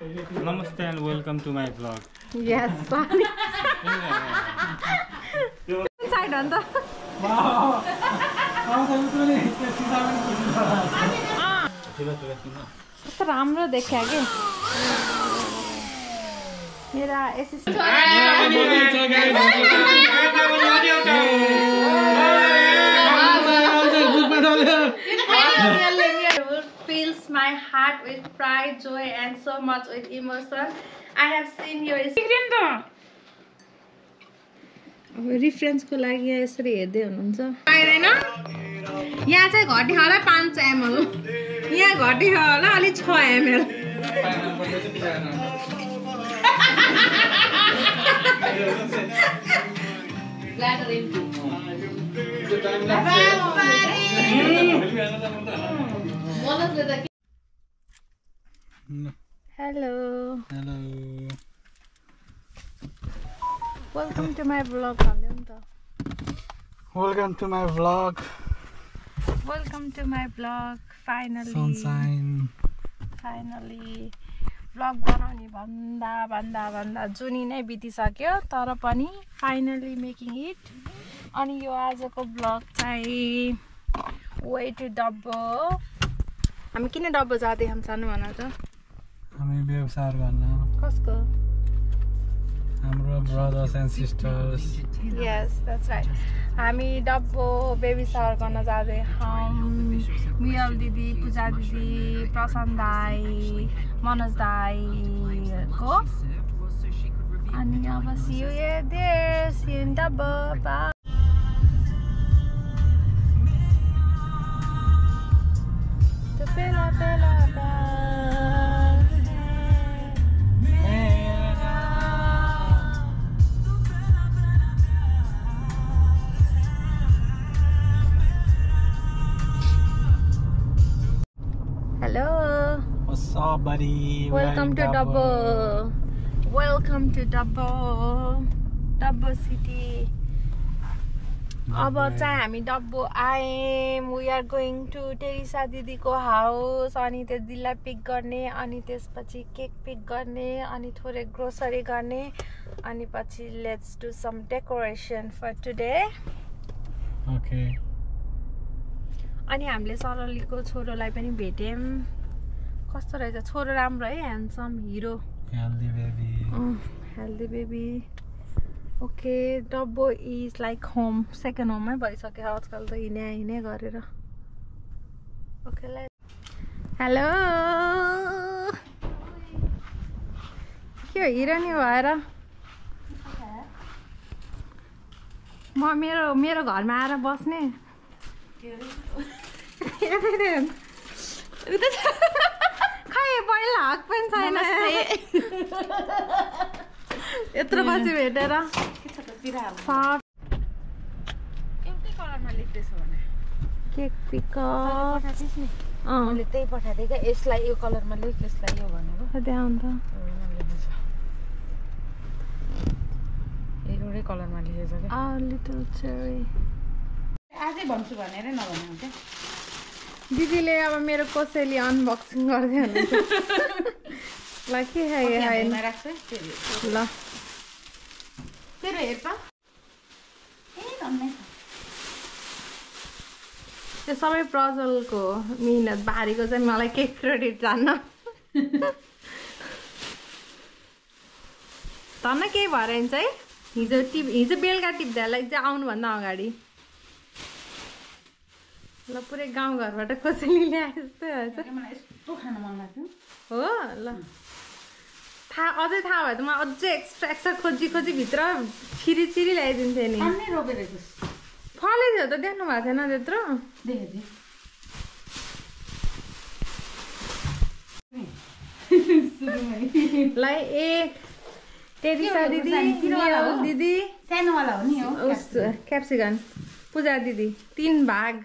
Namaste and welcome to my vlog. Yes, sorry. Side on the. Wow. कस्तो राम्रो देखा के मेरा assistant fills my heart with pride, joy and so much with emotion. I have seen your reference को लागि यसरी हेर्दै हुनुहुन्छ पाइदैन यहाँ चाहिँ घटी होला 5 ml यहाँ घटी होला अलि 6 ml Hello. Hello. Welcome to my vlog. Welcome to my vlog. Welcome to my vlog. Finally. Sunshine. Finally. Vlog बनाउने भन्दा जुनी नै बितिसक्यो तर पनि finally making it. अनि यो आजको vlog चाहिँ way to डब्बो. हामी किन डब्बो जाँदै छौँ सानो भन त? हामी व्यवसाय गर्न. कसको? हाम्रो brothers and sisters. Yes, that's right. हामी डब्बो बेबी शावर गर्न जाँदै छौँ. मियल दिदी, पूजा दिदी, प्रशान्त दाई, मनोज दाईको. अनि अब see you there, see you in डब्बो. Bye. Hello. What's up, buddy? Welcome to Dabbo. Welcome to Dabbo. Dabbo city. अब चाहिँ हामी डब्बो आयौँ. We are going to Teresa दिदीको हाउस. अनि त्यो दिदीलाई पिक गर्ने अनि त्यसपछि केक पिक गर्ने अनि थोरै ग्रोसरी गर्ने अनि पछि let's do some decoration for today. Okay. अनि हामीले सरलीको छोरोलाई पनि भेट्यौँ. कस्तो रहेछ छोरो राम्रो है handsome hero. Healthy baby. Healthy baby. Okay, डब्बो इज लाइक होम. सेकेन्ड होममै भइसक्यो आजकल त हिँडे गरेर. ओके हेलो के हो हिरोनी भएर म मेरो घरमा आएर बस्ने खै पहिला हाक पनि छैन यत्रो पछि भेटेर एउटै कलरमा लेख्दैछ भने केक पिकअप मैले त्यही पठाइदिएँ क्या यसलाई यो कलरमा लेख यसलाई यो भनेको देखाउँ त एउटै कलरमा लेखेछ क्या लिटल चेरी आजै भन्छु भनेर नभने क्या दिदीले अब मेरो कसैले अनबक्सिङ गर्दै हुनुहुन्छ ल के राख्छ ल तेरो हेर त त्यो सबै प्रजलको मिहिनेत बारीको चाहिँ मलाई के क्रेडिट जान्न धन्न केही भएर चाहिँ हिजो बेलुका टिप्दालाई चाहिँ आउनुभन्दा अगाडि ल पुरै गाउँघरबाट कसैले ल्याए जस्तै भएछ मलाई यस्तो खान मन लाग्थ्यो हो ल अझै थाहा भयो त म अझै एक्स्ट्रा खोजी भित्र चिरी ल्याइदिन्थेँ नि अन्नै रोपेर फलै थियो त देख्नु भएको थिएन त्यत्रो देखेँ ल एक टेरिसा दिदी दिदी सानोवाला हो नि हो क्याप्सिकन पूजा दिदी 3 भाग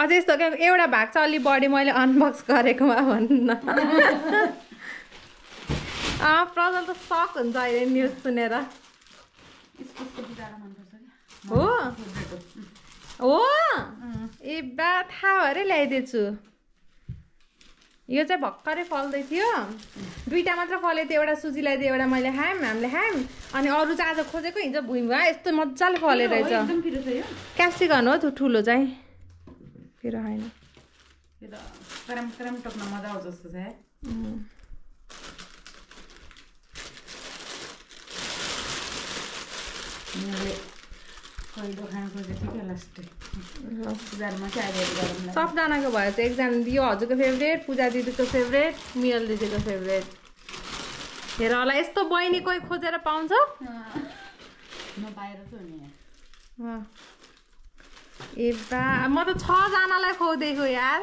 अझै यस्तो क्या एउटा भाग चाहिँ अलि बढी मैले अनबक्स गरेकोमा भन्न प्रजल त सक हुन्छ अहिले न्युज सुनेर हो हो ए बा थाहा भएर ल्याइदिएछु यो चाहिँ भर्खरै फल्दै थियो, 2टा मात्र फलेको थियो, एउटा सुजीलाई दियो, एउटा मैले खायौँ, हामीले खायौँ, अनि अरू चाहिँ आज खोजेको हिजो भुइँमा यस्तो मजाले फले रहेछ। क्याप्सिकम हो त्यो ठुलो चाहिँ, पिरो होइन। करम करम टोक्न मजा आउँछ जस्तो छ। सबजनाको भयो चाहिँ एकजना यो हजुरको फेभरेट, पूजा दिदीको फेभरेट, मियल दिदीको फेभरेट। हेर होला यस्तो बहिनी कोही खोजेर पाउँछ? ए बा म त 6 जनालाई खुवाउँदैछु यार।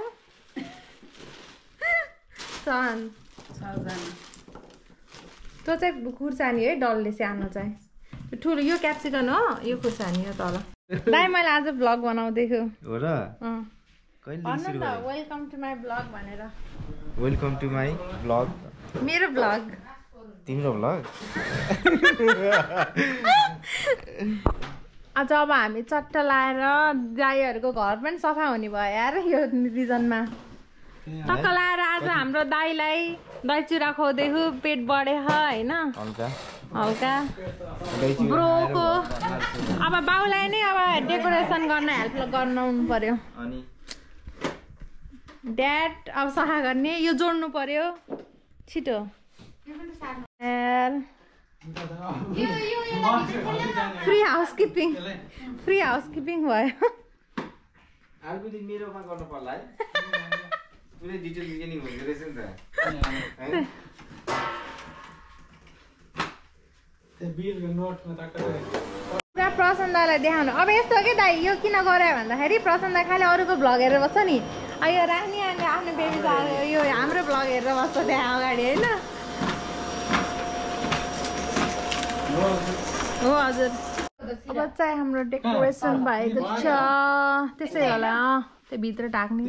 त्यो चाहिँ खुर्सानी है, डल्ले सानो चाहिँ ठुलो। यो क्याप्सिकम हो, यो खुर्सानी हो तल। दाइ मैले आज भ्लग बनाउँदैछु हो र भन्नु न वेलकम टु माई भ्लग भनेर। Welcome to my vlog. मेरो भ्लग। तिम्रो भ्लग। आज अब हामी चट्ट लाएर दाईहरूको घर पनि सफा हुने भयो यार यो रिजनमा। टक्क लाएर आज हाम्रो दाईलाई दही चिउरा खुवाउँदैछु, पेट बढेछ होइन हल्का। ब्रोको अब बाउलाई नै अब डेकोरेसन गर्न हेल्प गर्नु पर्यो। ड्याड अब सफा गर्ने, यो जोड्नु पर्यो छिटो। फ्री हाउसकिपिङ भयो। मेरोमा गर्नु पर्ला है। पुरै डिटेल बिगिनिङ हुँदै रहेछ नि त। पुरा प्रसन्नलाई देखाउनु। अब यस्तो हो कि दाइ यो किन गरायो भन्दाखेरि प्रसन्न खालि अरूको भ्लग हेरेर बस्छ नि, यो रानी अनि आफ्नो बेबी यो हाम्रो भ्लग हेरेर बस्छ त्यहाँ अगाडि होइन। हो हजुर। अब चाहिँ हाम्रो डेकोरेसन भएको छ, त्यसै होला त्यो भित्र ढाक्ने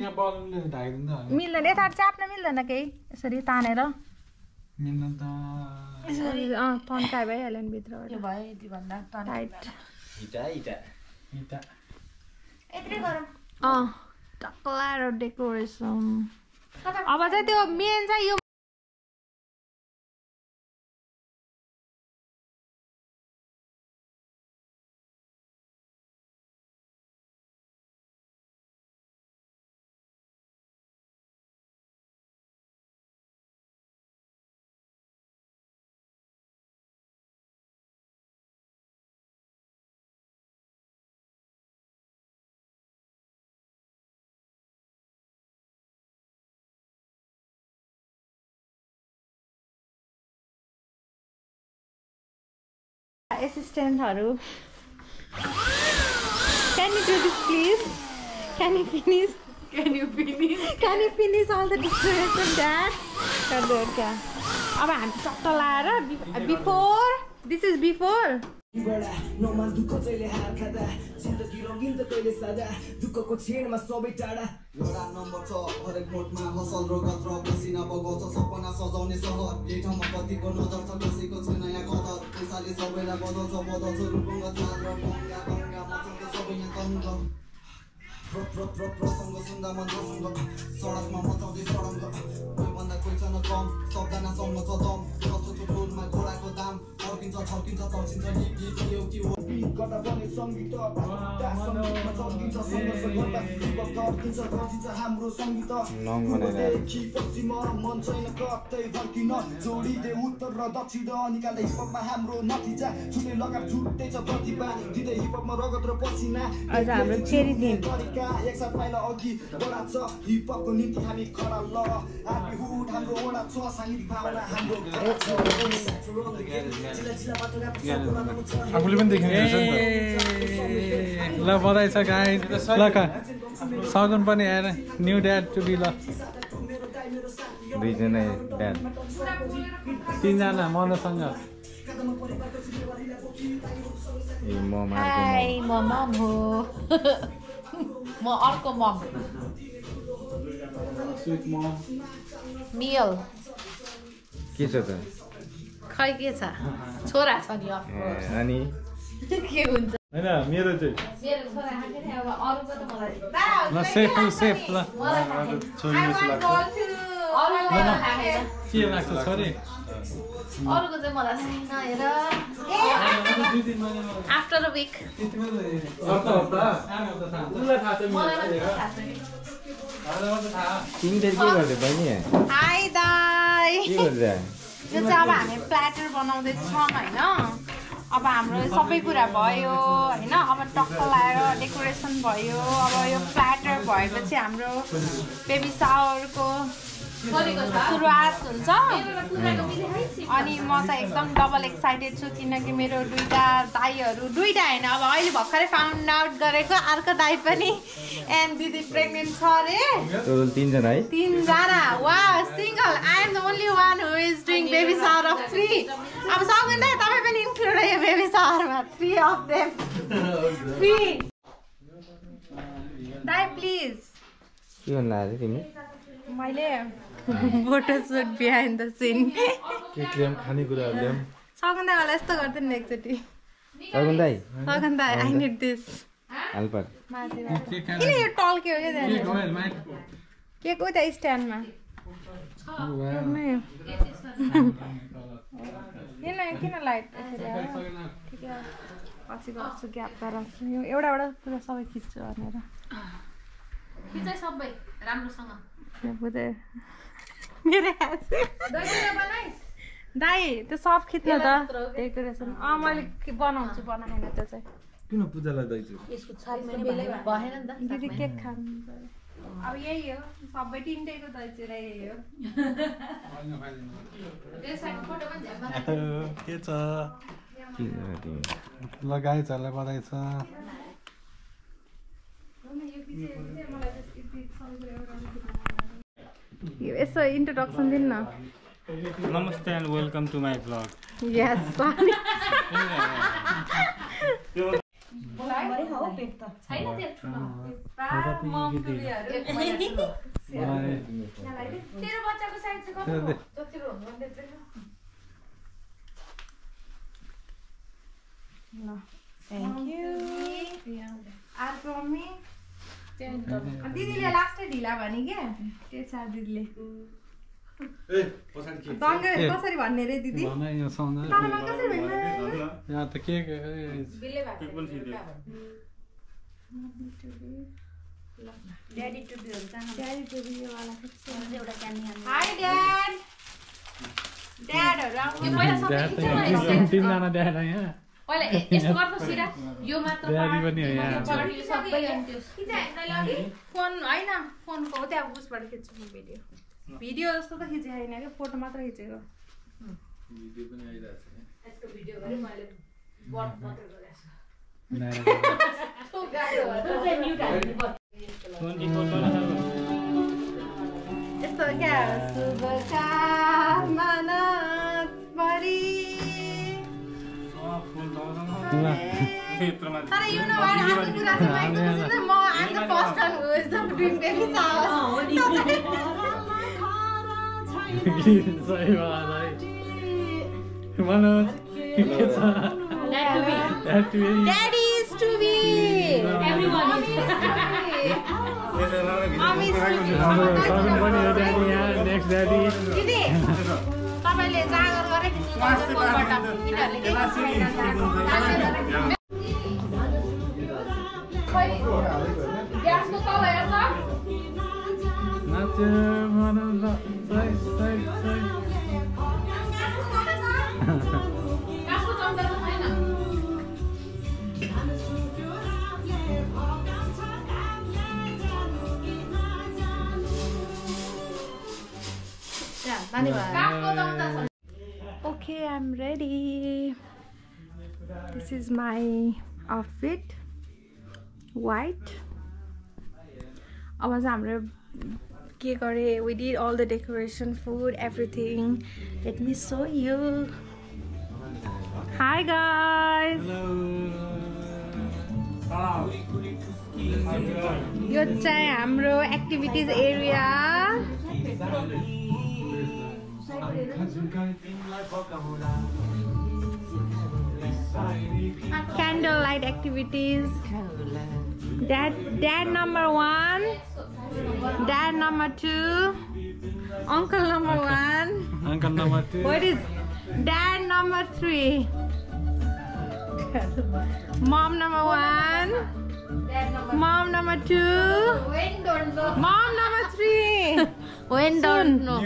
मिल्दैन, यता चाप्न मिल्दैन केही, यसरी तानेर यसरी तन्काइ भइहाल्यो नि भित्रबाट। टक्क लाएर डेकोरेसन। अब चाहिँ त्यो मेन चाहिँ यो assistantहरू. Can you do this please? Can you finish? Can you finish? Can you finish all the decoration, Dad? क्या? अब हामी चट्ट लाएर before. This is before. प्रसङ्ग सुन्दा मन प्रसङ्ग सडकमा मचाउँदै सडङ्ग कोहीभन्दा कोही छैन कम सबजनासँग छ दम कस्तो फुलमा घोडाको दाम फर्किन्छ छर्किन्छ तर्सिन्छ गर्दा पनि सङ्गीत चल्किन्छ सङ्घर्ष गर्दा गर्दिन्छ गर्दिन्छ हाम्रो सङ्गीत पश्चिम मन छैन कतै फर्किन जोडिदे उत्तर र दक्षिण निकाल्दै हिपहपमा हाम्रो नतिजा छुटे लगाम छुट्टै छ प्रतिभा दिँदै हिपहपमा रगत र पसिना हाम्रो चेरी थिम एकसाथ पाइला अघि बढान्छ हिपहपको निम्ति हामी खडा ल हामी हुट हाम्रो ओडा छ साङ्गीतिक भावना हाम्रो आफूले पनि देखिन्छ ल बधाई छ गाइस ल सगुन पनि आएर न्यू ड्याड टु बी ल दुईजना ड्याड तीनजना मनोसँग ए म हाय म मम हो म अर्को मम स्वीट मम मियल के छ त खै के छ छोरा छ नि अनि के हुन्छ हैन मेरो चाहिँ मेरो छोरा हाके नि अब अरुको त मलाई ल सेफ ल अरुको के लाग्छ छोरी अरूको चाहिँ मलाई थाहा हेर आफ्टर अ विक हाई दाई यो चाहिँ अब हामी प्ल्याटर बनाउँदैछौँ होइन अब हाम्रो सबै कुरा भयो होइन अब टक्क लाएर डेकोरेसन भयो अब यो प्ल्याटर भएपछि हाम्रो बेबी सावरको सुरुवात हुन्छ अनि म चाहिँ एकदम डबल एक्साइटेड छु किनकि मेरो दुईटा दाईहरू दुईटा होइन अब अहिले भर्खरै फाउन्ड आउट गरेको अर्को दाई पनि एन्ड दिदी प्रेग्नेन्ट छ अरे तीनजना वा single I am the only one who is doing baby shower of 3 अब सकिँदैन तपाईँ पनि इन्क्लुड यो बेबी सावरमा 3 अफ देम 3 दाई प्लिज के भन्नु लाग्यो तिमी मैले फोटोसुट बिहाइन्ड द सिन सगन दाईलाई यस्तो गर्दैन नि एकचोटि सगन दाई आई निड दिस किन यो टल्क्यो क्या के को त्यहाँ स्ट्यान्डमा किन लाइट पछि गर्छु ग्याप गराउँछु यो एउटा कुरा सबै खिच्छु भनेर सबै राम्रोसँग दाई त्यो सब खिच्नु त डेकोरेसन मैले बनाउँछु बनाएन त्यो चाहिँ किन पूजालाई दैछु दिदी केक खानु अब यही हो सबै तिनटैको दही चिरा यही हो के छ लगाइचहरूलाई बधाई छ यसो इन्ट्रोडक्सन दिनु न नमस्ते and welcome to my blog यस दिदीले लास्टै ढिला भने क्या त्यो छ दिदीले कसरी भन्ने रे दिदी तिनजना ड्याड यहाँ पहिला यस्तो गर्नु सिरा यो मात्र फोन होइन फोनको हो त्यहाँ उसबाट खिच्छु भिडियो भिडियो जस्तो त खिचेको छैन क्या फोटो मात्र खिचेको यस्तो क्या शुभकामना परी तर यो नभएर आफ्नो कुरा चाहिँ म am the first one who is the dream baby shower सही बात है मनोज के छ Daddy is to be. Everyone is. Mommy is to be. Next daddy दिदी तपाईले जागर गरे फोनबाट ग्यासको तल हेर त नाच्यो मनोज सही सही सही ग्यासको चम्चा त छैन Okay, I'm ready. This is my outfit. White. अब हाम्रो के गरे we did all the decoration, food, everything. Let me show you. Hi guys. यो चाहिँ हाम्रो activities area candle light activities. Dad number 1, dad number 2, Uncle number 1. Uncle number 2. What is dad number 3? Mom number 1. Mom number 2. Mom number 3. When don't know.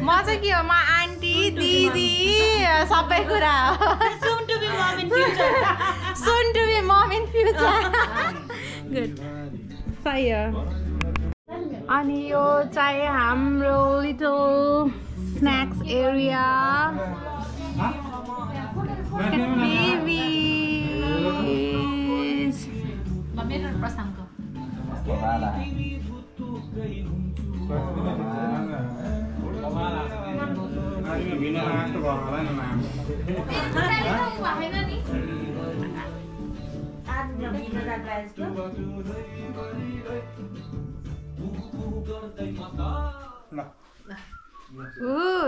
म चाहिँ के हो म aunty दिदी सबै कुरा हो Soon to be mom in future. Soon to be mom in future. Good. सही हो अनि यो चाहिँ हाम्रो लिटल स्नैक्स एरिया बेबीज मेरो प्रशान्तको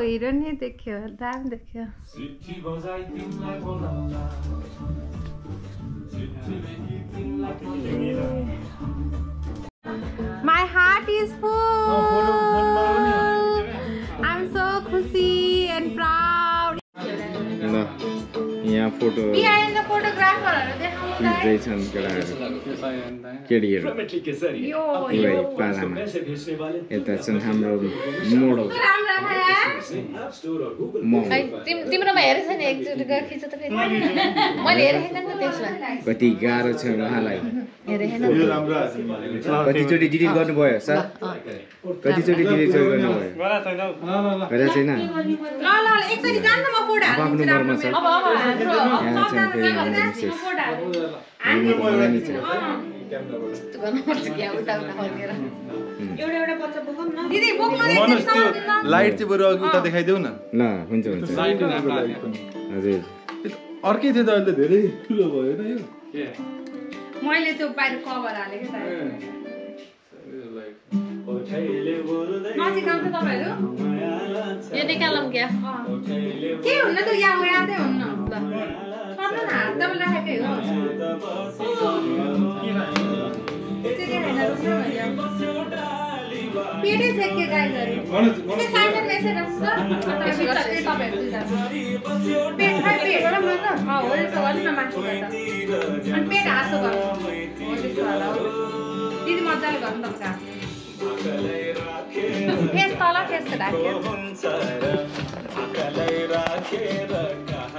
हिरो नि देख्यो दाम देख्यो My heart is full. I'm so खुसी and proud. ल यहाँ फोटो Behind the photographer खिच्दैछन् केटाहरू केटीहरू यो यो पालामा यता चाहिँ हाम्रो मोडल तिम्रोमा हेरेछ नि एकचोटि गएर खिच त फेरि मैले हेरेको नि त्यसमा कति गाह्रो छ उहाँलाई हेरेन कतिचोटि डिलिट गर्नुभयो सर कतिचोटि डिलिट गर्नुभयो गरेको छैन ल एकचोटि जान्न म फोटो अब आफ्नो नम्बरमा छ अब हाम्रो यहाँ चाहिँ फेरि हाम्रो विशेष हाम्रो बनानी छ गर्नुपर्छ क्या उता उता फर्केर एउटा बच्चा बोकौँ न दिदी बोक्नु लाइट चाहिँ बरु अघि उता देखाइदेऊ न ल हुन्छ हुन्छ हजुर अर्कै थियो त अहिले धेरै ठुलो भयो नि यो मैले त्यो बाहिर कभर हालेको त नजिक आउँछ तपाईहरु यो निकालौँ क्या के हुन्न त यहाँ यादै हुन्न ल सर्नु न हात दबल राखेकै हो पेटै छेक्के गाइजहरु यसले साइडमा मेसेज राख्छ तपाईहरु पेट खै पेट हो त हो यसो अलि न माथिबाट अनि पेट हाँसो गर्नु हो त्यसो होला दिदी मजाले गर्नु तपाईँ फेस तल फेस ढाक्यो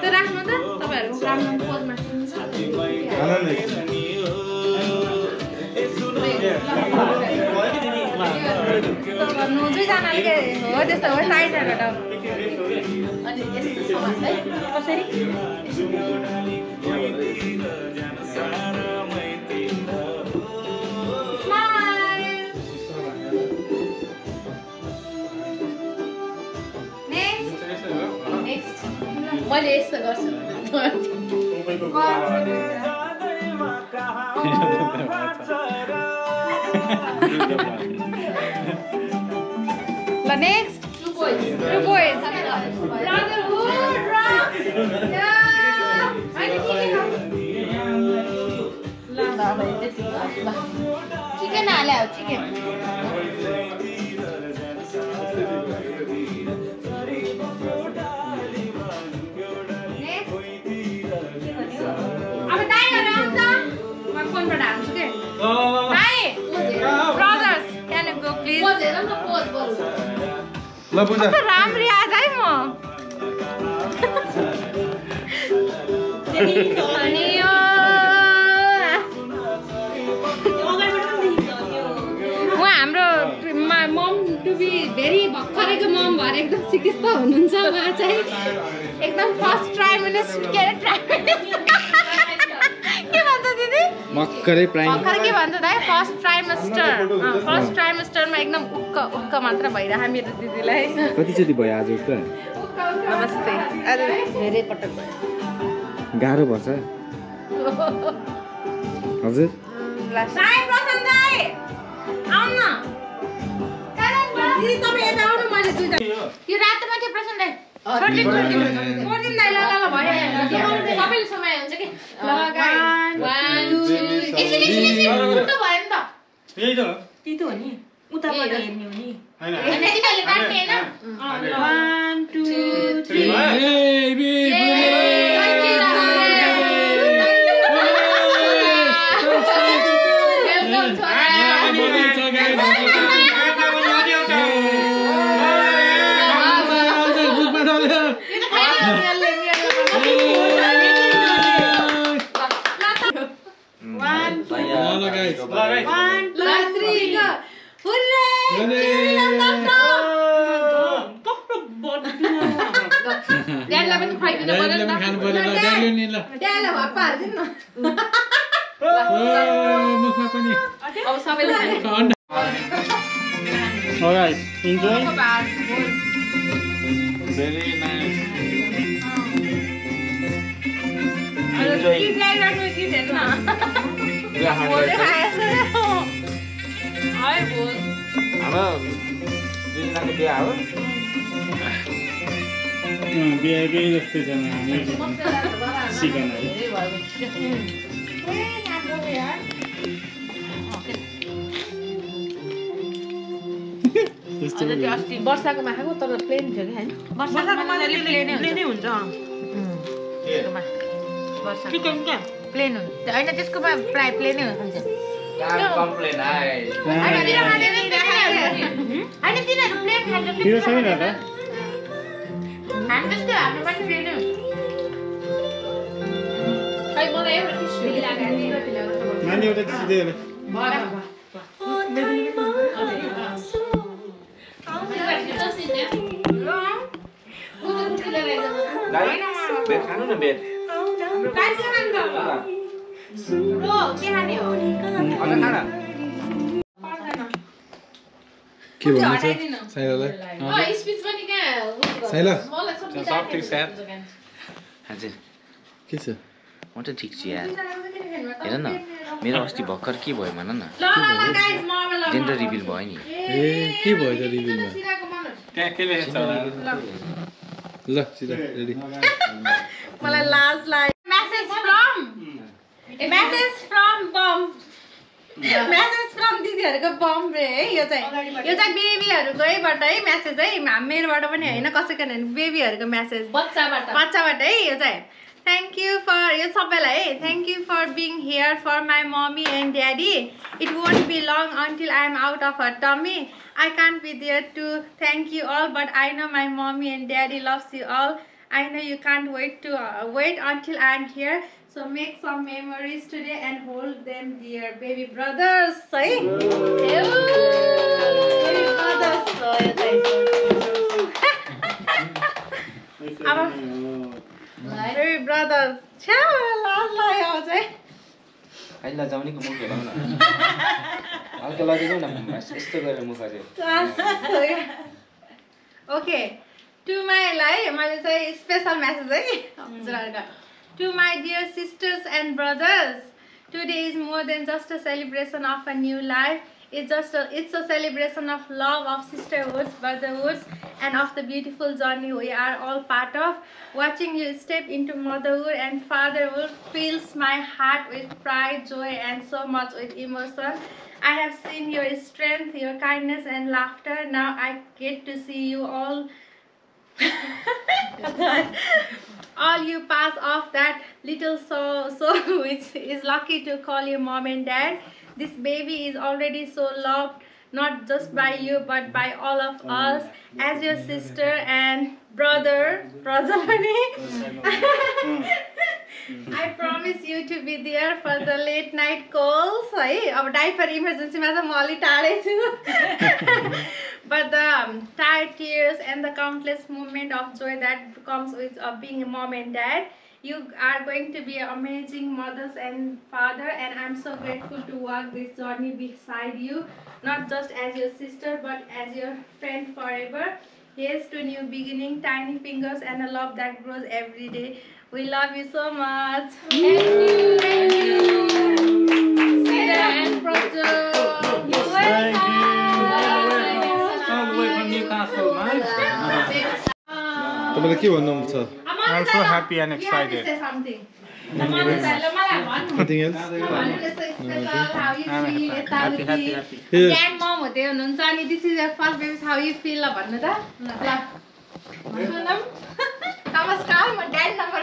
त्यो राख्नु त तपाईहरु राम्रो पोजमा गर्नु दुईजनाले हो त्यस्तो हो साइडबाट अनि यस्तो समाज है कसरी मैले यस्तो गर्छु ल next two boys brotherhood rock chicken हाले हो चिकन अब दाइ गरे आउँछ म फोनबाट हाल्छु के दाइ brothers can you go please pose हेर न पोज बोल ल पूजा कस्तो राम्री आज है म अनि यो हाम्रो मम टु बी भेरी भर्खरैको मम भएर एकदम सिकिस्त हुनुहुन्छ उहाँ चाहिँ एकदम फर्स्ट ट्राइमेस्टर के भन्छ दिदी भर्खरै भर्खर के भन्छ दाइ फर्स्ट ट्राइमेस्टरमा एकदम उक्क मात्र भइरह मेरो दिदीलाई कतिचोटि भयो आज त नमस्ते धेरै पटक भयो गाह्रो पर्छ हजुर दाइ प्रशान्त दाइ आउन दिदी तपाईँ यता आउनु मैले दुईटा यो रातो माथि प्रशान्त दाइ छोडिदिनु दाइ ल भयो सबैले समय हुन्छ कि ल गाइस 1 2 एकछिन उल्टो भयो नि त यही त तितो हो नि उताबाट हेर्ने हो नि हैन तिमीले 1 2 3 Alright, enjoy. Very nice. बिहे जस्तै छ सिकन वर्षाको माखाको तर प्लेन थियो कि हैन वर्षाको माखाले प्लेनै हुन्छ चिकन क्या प्लेन हुन्छ हैन त्यसको प्राय प्लेनै हुन्छ कम्प्लेन हैन तिनीहरु प्लेन खान्छ त्यो छैन त हामी जस्तो हाम्रो पनि प्लेनै हुन्छ खै मलाई एउटा टिस्यु लाग्यो नानी एउटा टिस्यु दे बेड खानु न बेड के भन्नु छ साइलालाई साइला हजुर के छ म त ठिक छु यार हेर न मेरो अस्ति भर्खर के भयो भन न जेन्डर रिभिल भयो नि ए के भयो त रिभिलमा त्यहाँ के लेखेको छ ल सिधा रेडी मलाई लाज लाग्यो मेसेज फ्रम दिदीहरुको बम रे है यो चाहिँ बेबीहरुकैबाट है मेसेज है मेरोबाट पनि हैन कसैको हैन बेबीहरुको मेसेज बच्चाबाट है यो चाहिँ Thank you for you सबैलाई है Thank you for being here for my mommy and daddy. It won't be long until I am out of her tummy. I can't be there to thank you all, but I know my mommy and daddy loves you all. I know you can't wait until I am here. So make some memories today and hold them dear, baby brothers. है baby brothers. Baby brothers. छ्या लाज लाग्यो चाहिँ अहिले लजाउनेको मुख हेलाउन हल्का लजाइदेऊ न यस्तो गरेर मुख चाहिँ ओके टु माई लाई मैले चाहिँ स्पेशल मेसेज है हजुरहरुको to my dear sisters and brothers today is more than just a celebration of a new life It's a celebration of love, of sisterhood, brotherhood, and of the beautiful journey we are all part of. Watching you step into motherhood and fatherhood fills my heart with pride, joy, and so much with emotion. I have seen your strength, your kindness, and laughter. Now I get to see you all. All you pass off that little soul which is lucky to call you mom and dad. This baby is already so loved, not just by you but by all of us. As your sister and brother I promise you to be there for the late night calls. Hai aba diaper emergency ma ta ma ali tadai chu but the tired tears and the countless moment of joy that comes with being a mom and dad. You are going to be amazing mothers and father, and I'm so grateful to walk this journey beside you, not just as your sister but as your friend forever. Here's to new beginning, tiny fingers, and a love that grows every day. We love you so much. Thank you. Sida and Projo. Thank you. All the way from Newcastle, nice. तपाईलाई के भन्नु छ I'm so happy and excited. Something. Thank you very much. Nothing else? How you feel? Happy. Dad, mom, भुते हुनुहुन्छ अनि this is your first baby how you feel भन्नु त ल सुनम नमस्कार म ड्याड नम्बर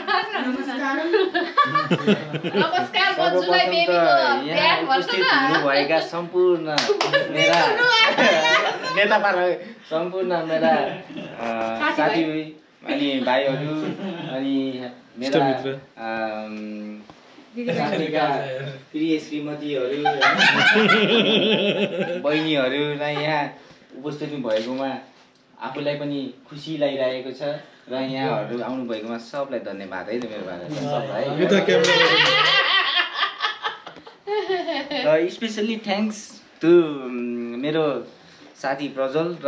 नमस्कार म जुलाई बेबीको ड्याड भन्छु न भएका सम्पूर्ण मेरा नेतापारा सम्पूर्ण मेरा साथी अनि भाइहरू अनि मेरा प्रिय श्रीमतीहरू बहिनीहरूलाई यहाँ उपस्थित भएकोमा आफूलाई पनि खुसी लागिरहेको छ र यहाँहरू आउनु भएकोमा सबलाई धन्यवाद है मेरो भाइ र स्पेसली थ्याङ्क्स टु मेरो साथी प्रज्वल र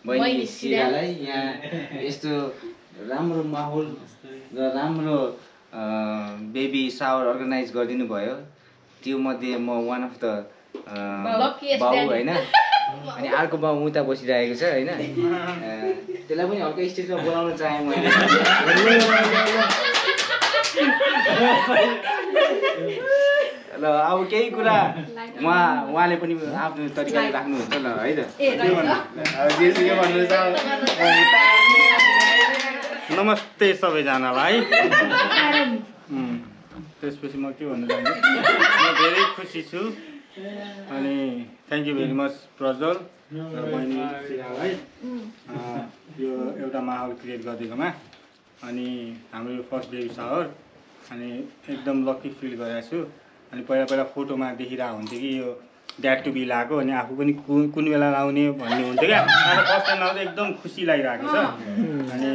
बहिनी सिरालाई यहाँ यस्तो राम्रो माहौल र राम्रो बेबी सावर अर्गनाइज गरिदिनु भयो त्यो मध्ये म वान अफ द बाउ होइन अनि अर्को बाउ उता बसिरहेको छ होइन त्यसलाई पनि हल्का स्टेजमा बोलाउन चाहेँ मैले ल अब केही कुरा उहाँले पनि आफ्नो तरिकाले राख्नुहुन्छ ल है त नमस्ते सबैजनालाई त्यसपछि म के भन्न चाहन्छु म धेरै खुसी छु अनि thank you very much Prajwal र बहिनी सिरालाई यो एउटा माहौल क्रिएट गरिदिएकोमा अनि हाम्रो यो फर्स्ट बेबी सावर अनि एकदम लकी फिल गरेको छु अनि पहिला फोटोमा देखिरहेको हुन्थ्यो कि यो ड्याड टु बी लगाएको अनि आफू पनि कुन बेला लाउने भन्ने हुन्थ्यो क्या आज फर्स्ट टाइम लाउँदा एकदम खुसी लागिरहेको छ अनि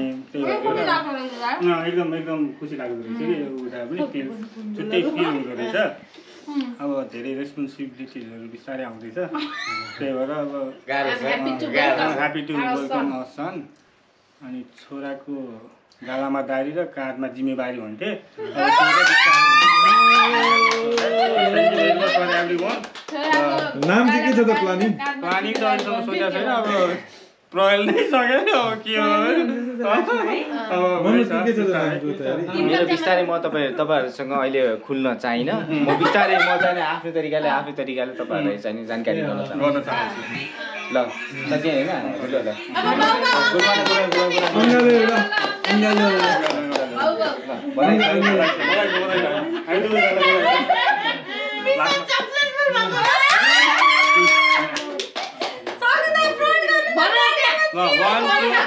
एकदम खुसी लागेको रहेछ कि उता पनि फिल छुट्टै फिल हुँदो रहेछ अब धेरै रेस्पोन्सिबिलिटिजहरू बिस्तारै आउँदैछ त्यही भएर अब ह्याप्पी टु वेलकम अ सन अनि छोराको गालामा दारी र काँधमा जिम्मेवारी हुन्थे नाम चाहिँ के छ त प्लानिङ त अहिलेसम्म सोचेको छैन अब प्रयल नै सकेन अब के हो मेरो बिस्तारै म तपाईँहरूसँग अहिले खुल्न चाहिनँ म बिस्तारै म चाहिँ आफ्नो तरिकाले तपाईँहरूलाई चाहिँ जानकारी गर्न चाहन्छु ल सकियो होइन 1 2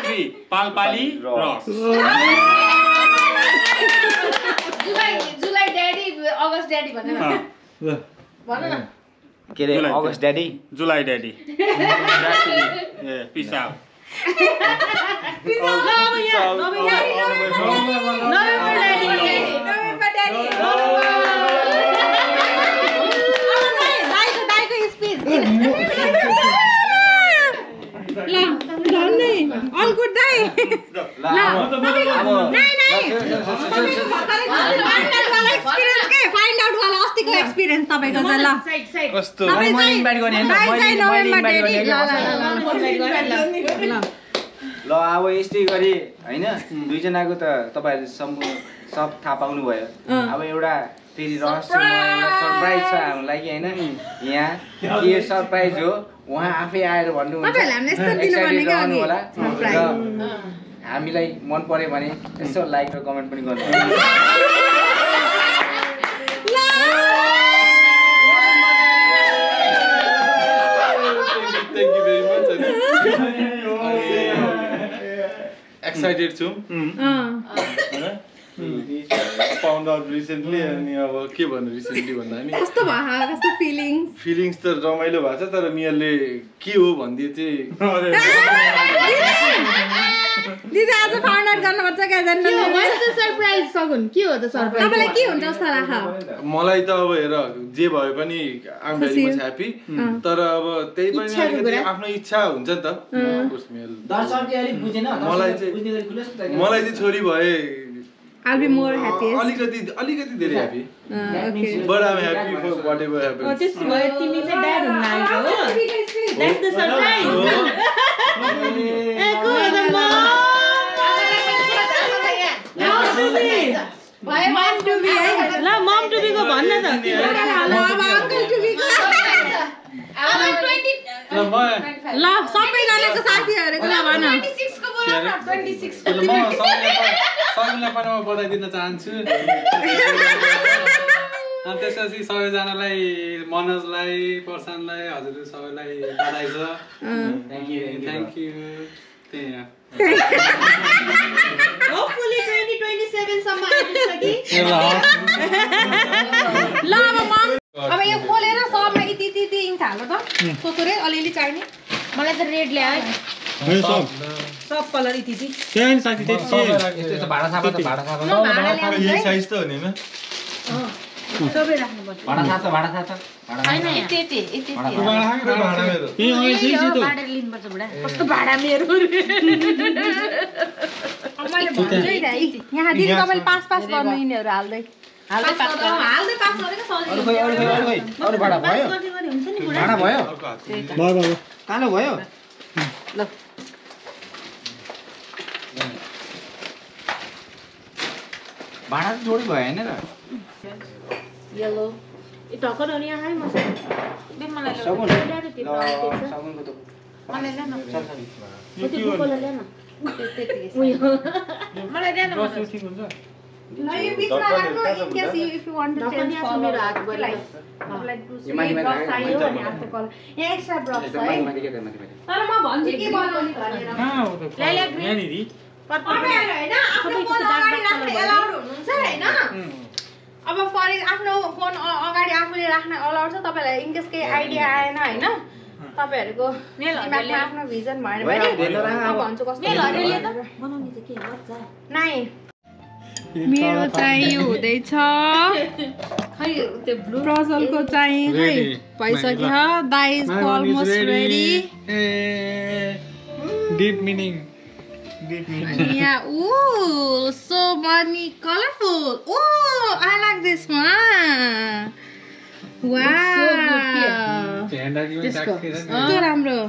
3 पालपाली रस जुलाई ड्याडी अगस्त ड्याडी भनेर भन न के रे अगस्त ड्याडी जुलाई ड्याडी ए peace out All good day. Find out वाला अस्तिको एक्सपिरियन्स तपाईको चाहिँ ल कस्तो मैले इन्भाइट गर्ने हैन ल अब यस्तै गरी हैन दुई जनाको त तपाईहरुले सब थाहा पाउनु भयो अब एउटा फेरि रहस्यमय एउटा सरप्राइज छ हाम्रो लागि हैन यहाँ के सरप्राइज हो उहाँ आफै आएर भन्नु हुन्छ हामीलाई मन पर्यो भने यसो लाइक र कमेन्ट पनि गर्नु Thank you very much. Excited छु फाउन्ड आउट रिसेन्टली अनि अब के भन्नु रिसेन्टली भन्दा नि कस्तो भयो कस्तो फिलिङ्स त रमाइलो भएको छ तर मियरले के हो भन्दिए चाहिँ दिदी आज फाउन्ड आउट गर्नुपर्छ क्या जान्नु सरप्राइज सगुन के हो त सरप्राइज तपाईलाई के हुन्छ जस्तो लाग्छ मलाई त अब हेर जे भए पनि आम भेरी मच ह्यापी तर अब त्यही पनि अलिकति आफ्नो इच्छा हुन्छ नि त दर्शकले अलि बुझेन मलाई चाहिँ छोरी भए I'll be more happy. अलिकति धेरै happy. Okay. But I'm happy for whatever happens. Oh, this boy, Timmy is a dad on night, oh? That's the surprise. Echo the mom. Mom to be go bhanna ta. Uncle to be go. ल सबैजनाको साथीहरूको ल भन 26 को बोला न 26 को म सबैलाई पनि म बधाई दिन चाहन्छु अनि त्यसपछि सबैजनालाई मनोजलाई प्रशान्तलाई हजुर सबैलाई बधाई छ थ्याङ्क यू त्यही होपफुली 2027 सम्म आइपुग्छ कि ल अब यो खोलेर सबमा यति यति इन्क हाल्नु त सोतुरे अलिअलि चाहिने मलाई त रेड ल्याए सब कलर यति त्यही साथी त्यति भाडा थापा त भाडा थापा यही साइज त हो नि हैन सबै राख्नुपर्छ भाडा थाप्छ हैन यति भाडा मेरो बाडेर लिनुपर्छ बुढा कस्तो भाडा मेरो मैले भन्छु है यहाँ दिदी तपाईले पास गर्नु यिनीहरु हाल्दै पास गरेको सजिलो अरु भाडा भयो हुन्छ नि बुढा भाडा भयो भयो कालो भयो ल भाडा त जोडी भयो हैन र येलो ये टक्कर अनि यहाँ है मसँग दे मलाई सगुन ल्याएर त्यो सगुनको त मलाई ल्याउन त्यो बुकोला ल्याउन मलाई ल्याउन ल यो बिचमा राख्नु in case if you want to change मेरो हात गयो मलाई ब्रस चाहियो अनि आफ्नो कलर यहाँ एक्स्ट्रा ब्रस छ है तर म भन्छु के बनाउने भनेर ल्या ग्रीन दिदी तपाईहरु हैन आफ्नो फोन अगाडि राख्न अलाउड हुनुहुन्छ हैन अब फर आफ्नो फोन अगाडि आफूले राख्न अलाउड छ तपाईलाई इन केस केही आइडिया आएन हैन तपाईहरुको दिमागमा आफ्नो भिजन भएन भने म भन्छु कस्तो बनाउने चाहिँ के हो नाइ मेरो चाहिँ यो हुँदैछ खै त्यो ब्लू प्रजलको चाहिँ है भइसक्यो दाइ is almost ready deep meaning Yeah, ooh, so many colorful. Oh, I like this one. Wow. So राम्रो.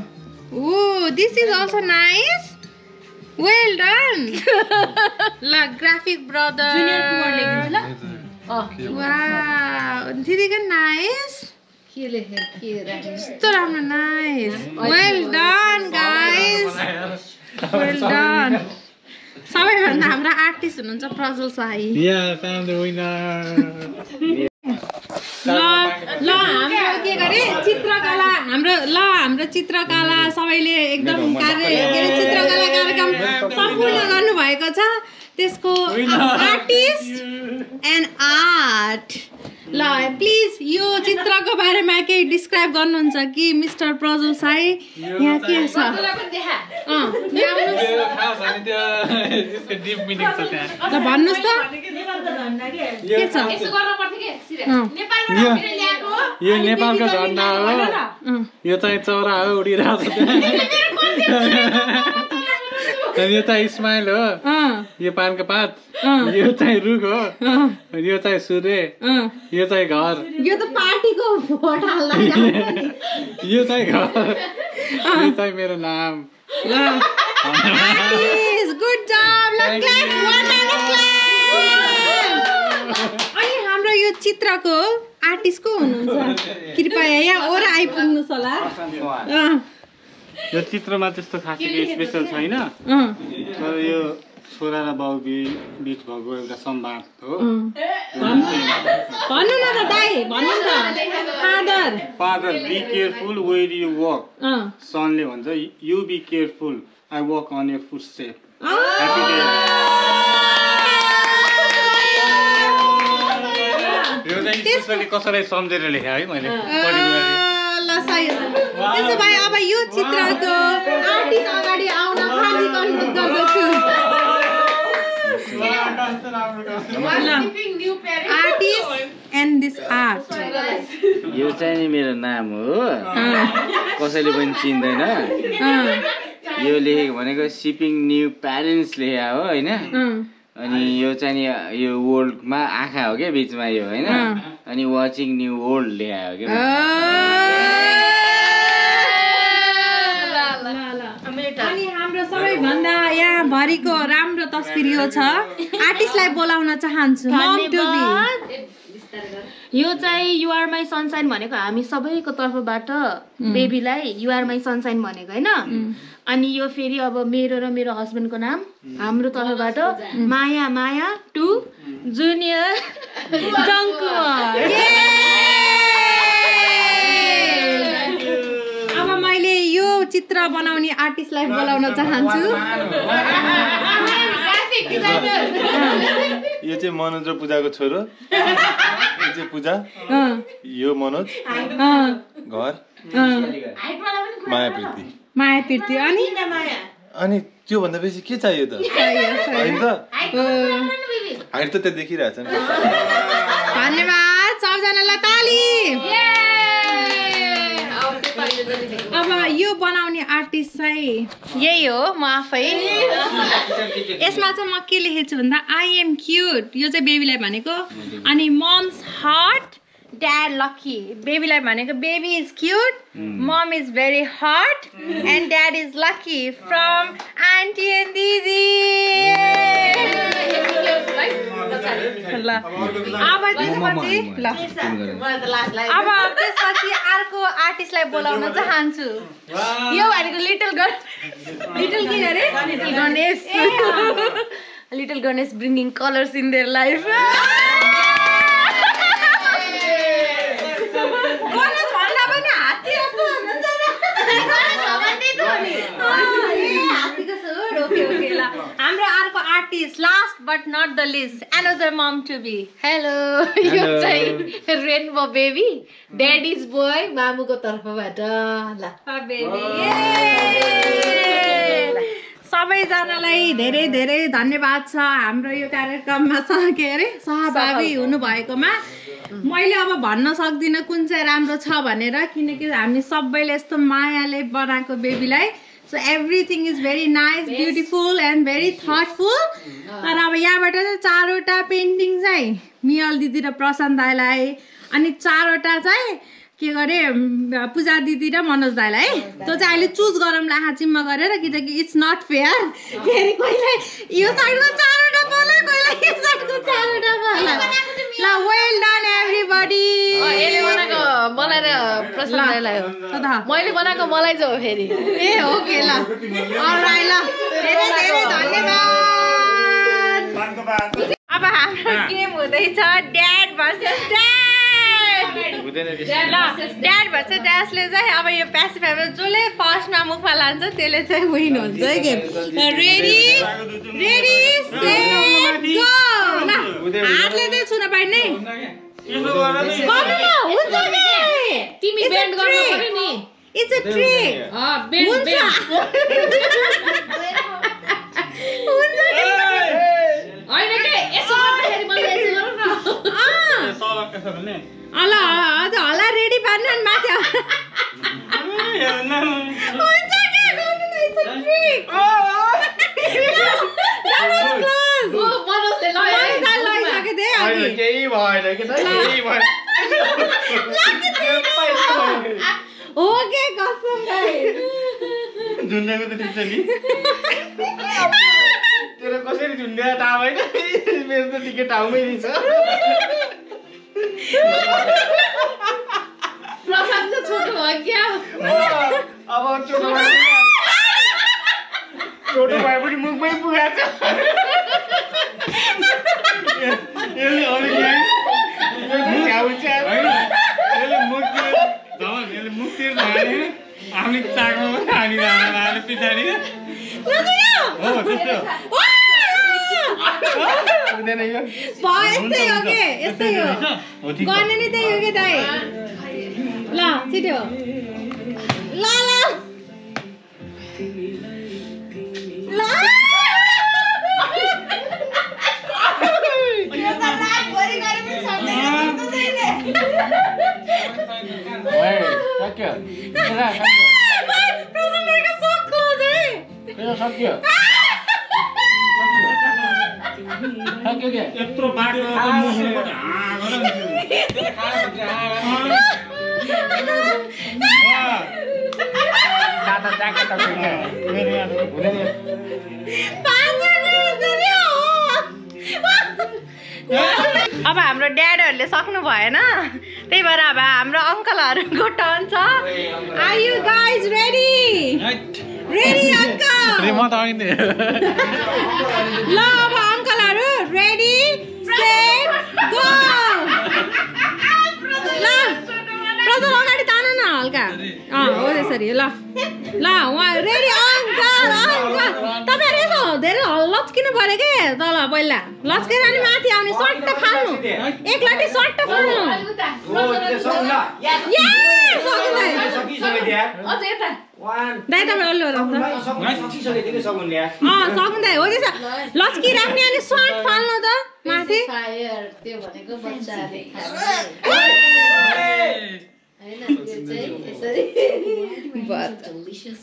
Ooh, this is also nice. Well done. La graphic brother. junior Kumar लेखिदिन्छु ल Wow, दिदीको nice. के लेखे के राख्नु So राम्रो nice. Well done, guys. Well done. सबैभन्दा हाम्रो आर्टिस्ट हुनुहुन्छ प्रज्वल शाही Yes, I'm the winner. ल हाम्रो के गरे चित्रकला हाम्रो चित्रकला सबैले एकदम चित्रकला कार्यक्रम सम्पूर्ण गर्नुभएको छ त्यसको आर्टिस्ट एन्ड आर्ट ल प्लिज यो चित्रको बारेमा केही डिस्क्राइब गर्नुहुन्छ कि मिस्टर प्रज्वल शाही यहाँ के छ डिप मिनिङ छ त्यहाँ ल भन्नुस् त के छ यो नेपालको झन्डा हो यो चाहिँ चरा हो उडिरहेको छ त्यहाँ यो चाहिँ स्माइल हो यो पानको पात यो चाहिँ रुख हो यो चाहिँ सूर्य यो चाहिँ घर यो त पार्टीको भोट हाल्दा यो चाहिँ घर यो चाहिँ मेरो नाम ल गुड जब ल clap one round of clap अनि हाम्रो यो चित्रको आर्टिस्ट को हुनुहुन्छ कृपया यहाँ और आइपुग्नुस् होला यो चित्रमा त्यस्तो खासै स्पेशल छैन तर यो छोरा र बाउ बीच भएको एउटा संवाद हो भन्नु न त दाइ भन्नु न father be careful where you walk सनले भन्छ you be careful I walk on your footstep happy day यो चाहिँ स्पेशली कसैलाई सम्झेर लेखे है मैले ल सही हो त्यसो भए अब यो चित्रको आर्टिस्ट अगाडि आउन हार्दिक अनुरोध गर्दछु आर्टिस्ट एन्ड दिस आर्ट यो चाहिँ नि मेरो नाम हो कसैले पनि चिन्दैन यो लेखेको भनेको सिपिङ न्यू प्यारेन्ट्स लेखा हो हैन अनि यो चाहिँ नि यो वर्ल्डमा आँखा हो क्या बिचमा यो हैन अनि वाचिङ न्यू वर्ल्ड लेखा हो क्या अनि हाम्रो सबैभन्दा यहाँ भरिको राम्रो तस्बिर यो छ आर्टिस्टलाई बोलाउन चाहन्छु मम टु बी यो चाहिँ यु आर माई सनसाइन भनेको हामी सबैको तर्फबाट बेबीलाई यु आर माई सनसाइन भनेको होइन। अनि यो फेरि अब मेरो र मेरो हस्बेन्डको नाम हाम्रो तर्फबाट माया माया टु जुनियर जङ्कुमर। अब मैले यो चित्र बनाउने आर्टिस्टलाई बोलाउन चाहन्छु। यो चाहिँ मनोज र पूजाको छोरो, यो चाहिँ पूजा, यो मनोज, घर माया प्रीति। माया प्रीति अनि त्यो भन्दा बेसी के चाहियो त? होइन त हाइट त त्यहाँ देखिरहेछ नि। धन्यवाद सबजनालाई ताली। अब यो बनाउने आर्टिस्ट चाहिँ यही हो म आफै। यसमा चाहिँ म के लेखेको छु भन्दा आई एम क्युट, यो चाहिँ बेबीलाई भनेको। अनि मम्स हट ड्याड लकी, बेबीलाई भनेको baby is cute, mom is very hot and dad is lucky from aunty and दिदी। ल अब त्यसपछि अर्को आर्टिस्टलाई बोलाउन चाहन्छु। यो भनेको लिटल के गरे little Ganesh. Little Ganesh bringing colours in their life. Ganesh भन्दा पनि हात्ती जस्तो हुनुहुन्छ नि। हाम्रो अर्को artist last but not the least another mom to be. Hello, यो चाहिँ रेनबो बेबी ड्याडीज बोय मामुको तर्फबाट। ल सबैजनालाई धेरै धेरै धन्यवाद छ हाम्रो यो कार्यक्रममा के अरे सहभागी हुनुभएकोमा। मैले अब भन्न सक्दिनँ कुन चाहिँ राम्रो छ भनेर, किनकि हामी सबैले यस्तो मायाले बनाएको बेबीलाई। So everything is very nice, beautiful and very thoughtful. तर अब यहाँबाट चाहिँ 4वटा पेन्टिङ चाहिँ मियल दिदी र प्रशान्त दाईलाई, अनि 4वटा चाहिँ के गरे पूजा दिदी र मनोज दाईलाई है। त्यो चाहिँ अहिले चुज गरौँला हाचिममा गरेर, किनकि इट्स नट फेयर। फेरि कोहीलाई यो साइडको 4वटा बोला, कोहीलाई यो साइडको 4वटा बोला। ल वेल डन एभ्रीबडी। यसले बनाएको मलाई र प्रशान्त दाईलाई हो, मैले बनाएको मलाई चाहिँ हो फेरि। ए ओके ल अलराइट ल धेरै धेरै धन्यवाद। अब हाम्रो गेम हुँदैछ dad versus dad. Dad versus ड्याडले चाहिँ अब यो प्यासिफाईमा जसले फर्स्टमा मुखमा लान्छ त्यसले चाहिँ विन हुन्छ है game. Ready ready set go. ल हातले चाहिँ छुन पाइने गर्नु न हुन्छ के तिमी बेन्ड गर्नु पर्यो नि। It's a trick. बेन्ड हुन्छ के हैन के यसो गर्दाखेरि मैले यसो गरौ न। ल हजुर होला रेडी पार्नु अनि माथि हुन्छ के गर्नु न इट्स अ ट्रिक। मनोजले लगाइसके थिएँ अघि केही भएन कि केही भएन हो के कसम गाइस। झुन्डेको त ठिक छ नि, तेरो कसरी झुन्ड्या थाहा भएन, मेरो त ठिकै ठाउँमै नि छ। प्रशान्त चाहिँ छोटो भयो क्या। अब छोटो भए पनि मुखमै पुगेको छ। यसले अरू मुखतिर हाल्यो, हामी चाकमा हाली हाल्यो पछाडि हो त्यस्तो हुँदैन। यो यस्तै हो के यस्तै हो गर्ने नि त्यही हो कि दाइ। ल छिटो ल ल ल यो त लाइभ गरी गरे पनि सक्दैन त त्यसले। ओए सक्यो प्रेजेन्टरको सो क्लोज है। यो सक्यो सक्यो के यत्रो बाटो मुखबाट दादा जाके त मेरो यहाँ हुँदैन। अब हाम्रो ड्याडहरूले सक्नु भएन त्यही भएर अब हाम्रो अङ्कलहरूको टर्न छ are you guys ready ready uncle म त अघि नै ल अब अङ्कलहरू रेडी सेट गो ल प्रजल अगाडि तान न हल्का हो त्यसरी ल ल उहाँ रेडी अङ्कल अङ्कल तपाईँहरू यसो धेरै लच्किनु पऱ्यो के तल पहिला लच्केर अनि माथि आउने सट्ट फाल्नु एकलाटी सट्ट फाल्नु दाइ तपाईँ अल्लो सक्दै हो त्यसो लच्किराख्ने अनि सर्ट फाल्नु त माथि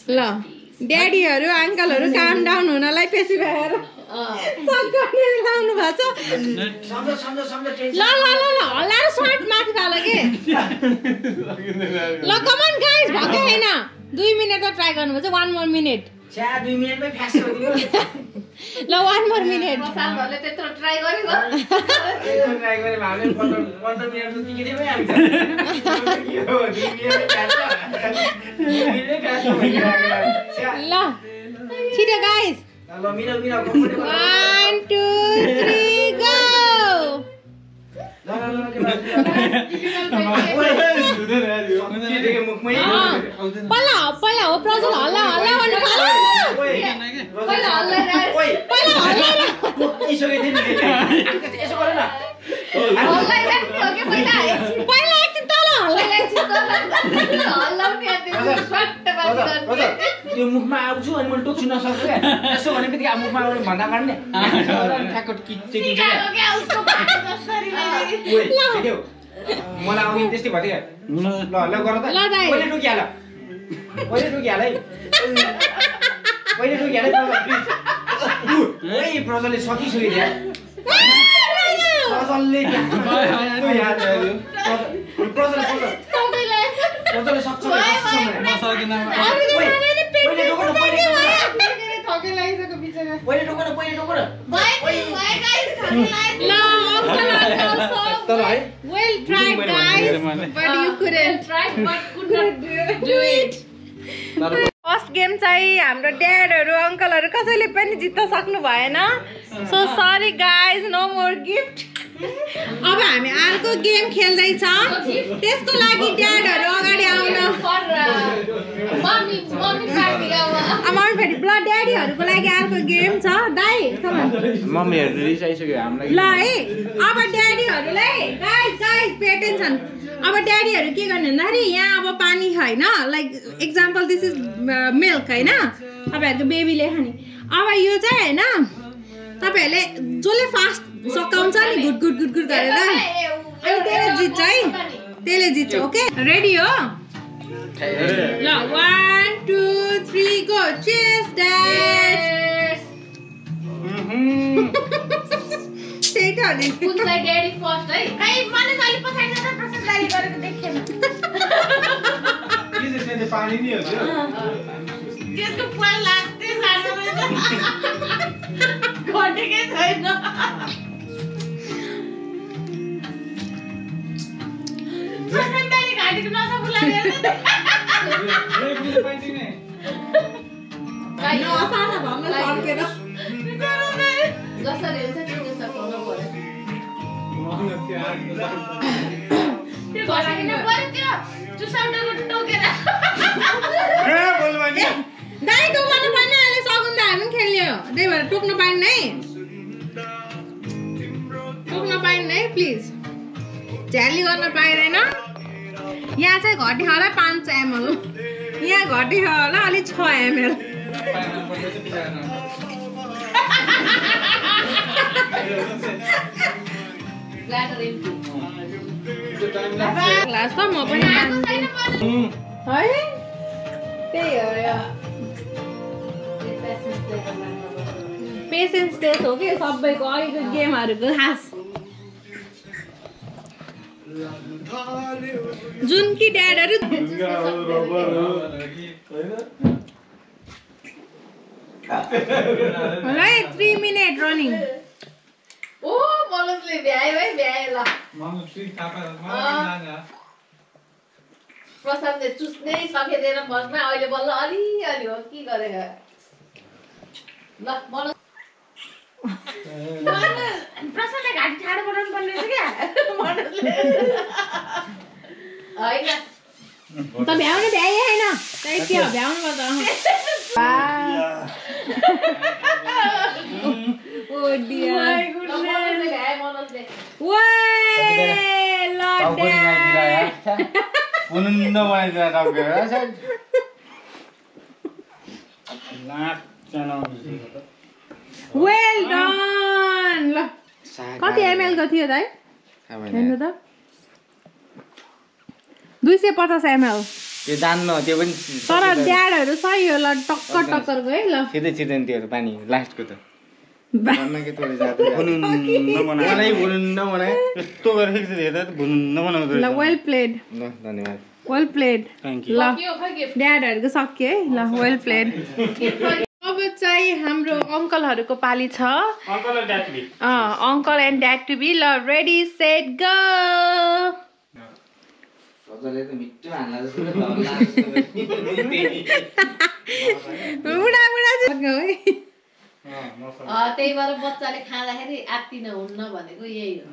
ल ड्याडीहरू अङ्कलहरू काम डाउन हुनलाई पेसी भएर लाउनु भएको छ ल ल ल ल हल्लाएर सर्ट माथि फाल के ल कमन गाइज भएकै होइन 2 मिनट त ट्राई गर्नुपर्छ 1 मोर मिनट ल 1 मोर मिनट त्यत्रो ट्राई गरेको ल छिटो गाइज 1 2 3 गो पहिला हो प्रजल हल्ला हल्ला भन्नु पहिला एकछिन तल यो मुखमा आउँछु अनि मैले टोक्छु नसक्छु क्या यसो भने बित्तिकै मुखमा आउने भन्दा काट्ने ठ्याक्क किच्छ मलाई आउने त्यस्तै भयो ल ल गर त पहिले टोकिहाल है प्लिज प्रजलले सकिसक्यो त्यहाँ प्रजलले सक्छ Well tried guys, but you couldn't. Do it. First game चाहिँ हाम्रो ड्याडहरू अङ्कलहरू कसैले पनि जित्न सक्नु भएन so sorry guys no more gift अब हामी अर्को गेम खेल्दैछौँ त्यसको लागि ड्याडहरू अगाडि आउन मम्मी फेरि ब्लड ड्याडीहरूको लागि अर्को गेम छ दाइ मम्मीहरू रिसाइसक्यो हामीलाई ल है अब ड्याडीहरूलाई गाइज पे टेन्सन अब ड्याडीहरू के गर्ने भन्दाखेरि यहाँ अब पानी छ होइन like example this is milk होइन तपाईँहरूको बेबीले खाने अब यो चाहिँ होइन तपाईँहरूले जसले फास्ट सकाउँछ नि गुड गुड गुड गुड गरेर अनि त्यसले जित्छ है त्यसले जित्छ ओके रेडी हो ल 1 2 3 गो चेस ड्याड त्यही त हो नि कुनलाई ड्याडी फर्स्ट है कहीँ मलाई अलि पछाडि जाँदा प्रशस्त दाइले गरेको देखेन के पानी नि हो त्यसको पाल लाग्दै जाँदैन घटेकै छैन प्रशस्त दाइले घाटेको नसक्नु लागेर जसरी हुन्छ त्यो सकाउनु पर्यो त्यो घटाकिन पर्यो त्यो चुसाउटाको टोकेर दाइ टोक्नु पाएन अहिले सकुन त हामी खेल्यो त्यही भएर टोक्नु पाएन है टोक्नु पाएन है प्लिज झ्याली गर्न पाइँदैन यहाँ चाहिँ घट्यो होला 5 ml यहाँ घट्यो होला अलि 6 ml ग्लास त म पनि है त्यही हो पेसेन्स टेस्ट हो कि सबैको अहिलेको गेमहरूको खास जुन कि ड्याडहरू है 3 मिनट रनिङ ओ बलसले भ्यायो है भ्यायो ल मम्मी फ्री थापा मलाई प्रसादले चुस्नै सकेदैन फर्स्टमा अहिले बल्ल अलिअलि हो के गरेको ल प्रसादले घाँटी ठाडो बनाउनु पर्ने रहेछ क्या होइन त भ्याउनु भ्याए होइन के हो भ्याउनु पर्छ ओ डियर पुनुन्न बनाइदिएर टाउकेर वेल डन ल कति एमएल को थियो दाइ हेर्नु त 250 ml त्यो जान्न त्यो पनि तर ड्याडहरु सही हो ल टक्कर टक्करको है ल छिटै छिटै त्योहरु पानी लास्टको त भन्न के तोले जाते बुनुन्न बनाए मलाई बुनुन्न बनाए यस्तो गरेर एकचोटि हेर्दा त बुनुन्न बनाउँदो ल वेल प्लेड ल धन्यवाद वेल प्लेड थ्यांक यू ल ड्याडहरुको सक्यो है ल वेल प्लेड अब चाहिँ हाम्रो अंकलहरुको पाली छ uncle and dad to be uncle and dad to be ल रेडी सेट गो हजुरले त मिठो हान्ला जस्तो धल्ला जस्तो बुढा बुढा जस्तो है त्यही भएर बच्चाले खाँदाखेरि आत्तिन हुन्न भनेको यही हो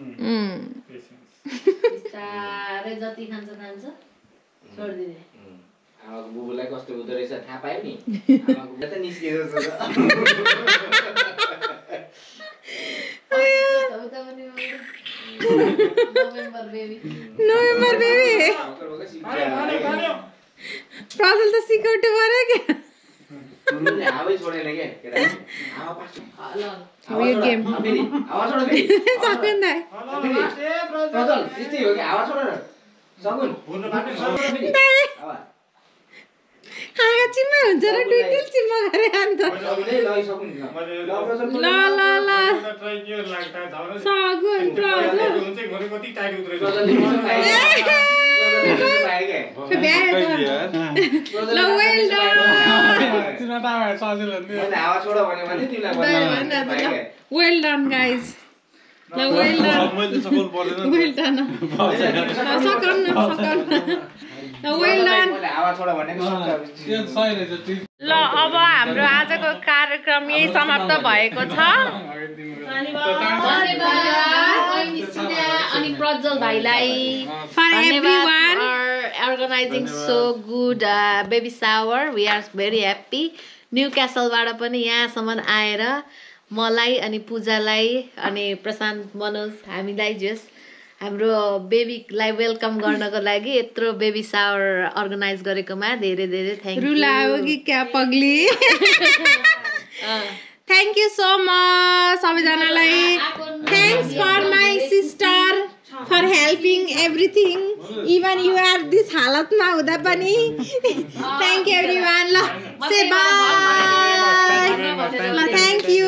बिस्तारै जति खान्छ खान्छ छोड्दिने आमाको बुबुलाई कस्तो हुँदो रहेछ थाहा पायो नि आमाको बुबु त निस्किएको छ नोभेम्बर बेबी प्रजल त सिकौटो पर्यो क्या हावै छोडेन के केटा हावा पास यो गेम हावा छोड फेरि सकिन दाइ प्रजल त्यस्तै हो के हावा छोड न सकुन हुन बाटो छोड फेरि हावा आगा चिम्मा हुन्छ र टुटुल चिम्मा गरे अन्त सकुन ल सकुन ल ल ल ट्राई के लाग्छ झगडा सकुन प्रजल हुन्छ घरे कति टाइट उतरेछ प्रजल ल वेल डन हावा छोड भने तिमीलाई वेल डन गाइज ल वेल डन वेल डन सकौँ न वेल डन हावा छोड भनेको ल अब हाम्रो आजको कार्यक्रम यही समाप्त भएको छ अनि प्रज्वल भाइलाई for everyone organizing so good baby shower we are very happy न्यू क्यासलबाट पनि यहाँसम्म आएर मलाई अनि पूजालाई अनि प्रशान्त मनोज हामीलाई जस हाम्रो बेबीलाई वेलकम गर्नको लागि यत्रो बेबी सावर अर्गनाइज गरेकोमा धेरै धेरै थ्याङ्क यू रुला हो कि क्या पग्ली थ्याङ्क यू सो मच सबैजनालाई thanks for my sister for helping everything even you are this हालतमा हुँदा पनि थ्याङ्क यू एभ्रिवान ल से बाई ल थ्याङ्क यू